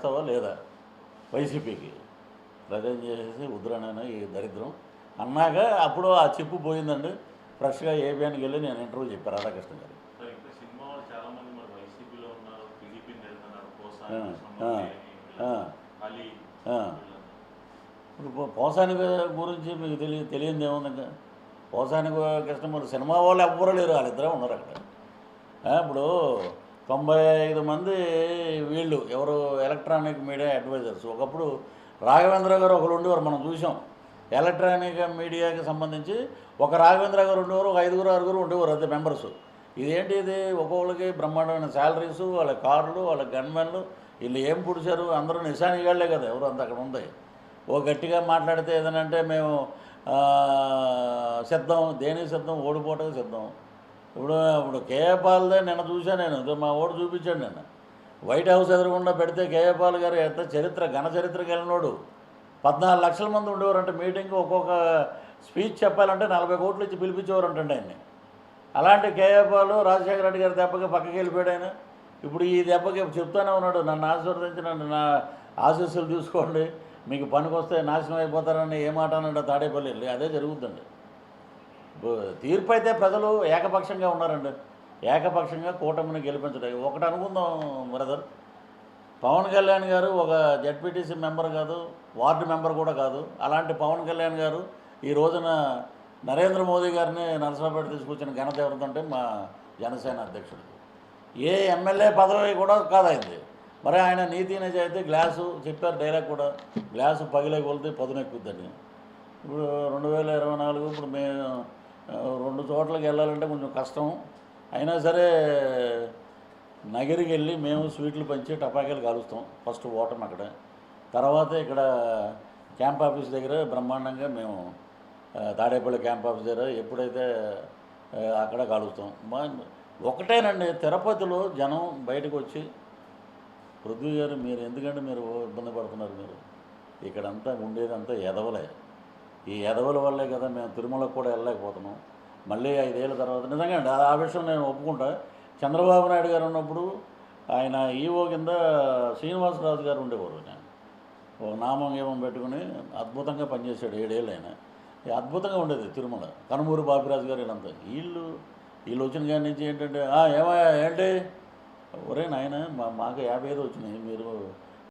చేస్తావా లేదా వైసీపీకి ప్రజెంట్ చేసేసి ఉద్రానైనా ఈ దరిద్రం అన్నాక అప్పుడు ఆ చిప్పు పోయిందండి. ఫ్రెష్గా ఏబిఎన్కి వెళ్ళి నేను ఇంటర్వ్యూ చెప్పాను రాధాకృష్ణ గారు. ఇప్పుడు పోసాని గురించి మీకు తెలియదు ఏముంది. పోసాని కృష్ణమూర్తి సినిమా వాళ్ళు ఎవ్వరూ లేరు, వాళ్ళిద్దరే ఉన్నారు అక్కడ. ఇప్పుడు 95 మంది వీళ్ళు ఎవరు ఎలక్ట్రానిక్ మీడియా అడ్వైజర్స్. ఒకప్పుడు రాఘవేంద్ర గారు ఒకరు ఉండేవారు, మనం చూసాం. ఎలక్ట్రానిక్ మీడియాకి సంబంధించి ఒక రాఘవేంద్ర గారు ఉండేవారు, ఒక 5-6 ఉండేవారు అంతే మెంబర్స్. ఇదేంటి ఇది, ఒక్కొక్కరికి బ్రహ్మాండమైన శాలరీసు, వాళ్ళ కార్లు, వాళ్ళ గన్మెన్లు, వీళ్ళు ఏం పుడిచారు, అందరూ నిశానిగాళ్లే కదా ఎవరు అంత అక్కడ ఉంది. ఓ గట్టిగా మాట్లాడితే ఏదనంటే మేము సిద్ధం, దేనికి సిద్ధం, ఓడిపోవటం సిద్ధం. ఇప్పుడు కేఏ పాల్దే నిన్న చూశాను నేను, మా ఓటు చూపించాడు నిన్న. వైట్ హౌస్ ఎదురుగుండా పెడితే కేఏ పాల్ గారు ఎంత చరిత్ర, ఘన చరిత్రకి వెళ్ళినోడు. 14 లక్షల మంది ఉండేవారంటే మీటింగ్కి, ఒక్కొక్క స్పీచ్ చెప్పాలంటే 40 కోట్లు ఇచ్చి పిలిపించేవారంటండి ఆయన్ని. అలాంటి కేఏ పాల్ రాజశేఖర రెడ్డి గారి దెబ్బకి పక్కకి వెళ్ళిపోయాడు ఆయన. ఇప్పుడు ఈ దెబ్బకి చెప్తానే ఉన్నాడు, నన్ను ఆశీర్వదించి నన్ను నా ఆశీస్సులు తీసుకోండి, మీకు పనికొస్తే నాశనం అయిపోతారని ఏ మాట అన్నాడు తాడేపల్లి వెళ్ళి. అదే జరుగుతుంది. తీర్పు అయితే ప్రజలు ఏకపక్షంగా ఉన్నారండి. ఏకపక్షంగా కూటమిని గెలిపించడం. ఒకటి అనుకుందాం బ్రదర్, పవన్ కళ్యాణ్ గారు ఒక జెడ్పీటీసీ మెంబర్ కాదు, వార్డు మెంబర్ కూడా కాదు. అలాంటి పవన్ కళ్యాణ్ గారు ఈ రోజున నరేంద్ర మోదీ గారిని నరసరావుపేట తీసుకొచ్చిన ఘనత ఎవరిదంటే మా జనసేన అధ్యక్షుడు. ఏ ఎమ్మెల్యే పదవి కూడా కాదైంది. మరి ఆయన నీతి నిజాయితీ, గ్లాసు చెప్పారు డైలాగ్ కూడా, గ్లాసు పగిలే కొలితే పదునెక్కుద్దని. ఇప్పుడు 2024 ఇప్పుడు మేము 2 చోట్లకి వెళ్ళాలంటే కొంచెం కష్టం. అయినా సరే నగిరికి వెళ్ళి మేము స్వీట్లు పంచి టపాకాయలు కాలుస్తాం. ఫస్ట్ ఓటం అక్కడ, తర్వాత ఇక్కడ క్యాంప్ ఆఫీస్ దగ్గర బ్రహ్మాండంగా మేము తాడేపల్లి క్యాంప్ ఆఫీస్ దగ్గర ఎప్పుడైతే అక్కడ కాలుస్తాం. ఒకటేనండి, తిరుపతిలో జనం బయటకు వచ్చి, పృథ్వీ గారు మీరు ఎందుకంటే మీరు ఇబ్బంది పడుతున్నారు, మీరు ఇక్కడంతా ఉండేదంతా ఎదవలే, ఈ ఎదవల వల్లే కదా మేము తిరుమలకు కూడా వెళ్ళలేకపోతున్నాం. మళ్ళీ 5 ఏళ్ళ తర్వాత నిజంగా అండి ఆ విషయం నేను ఒప్పుకుంటా. చంద్రబాబు నాయుడు గారు ఉన్నప్పుడు ఆయన ఈవో కింద శ్రీనివాసరాజు గారు ఉండేవారు. నేను ఒక నామం ఏమం పెట్టుకుని అద్భుతంగా పనిచేశాడు 7 ఏళ్ళు. ఆయన అద్భుతంగా ఉండేది తిరుమల. కనుమూరు బాపిరాజు గారు వీళ్ళంతా, వీళ్ళు వచ్చిన కాడి నుంచి ఏంటంటే ఏమయ్యా ఏంటి, ఒరే నాయన మాకు 55 వచ్చినాయి, మీరు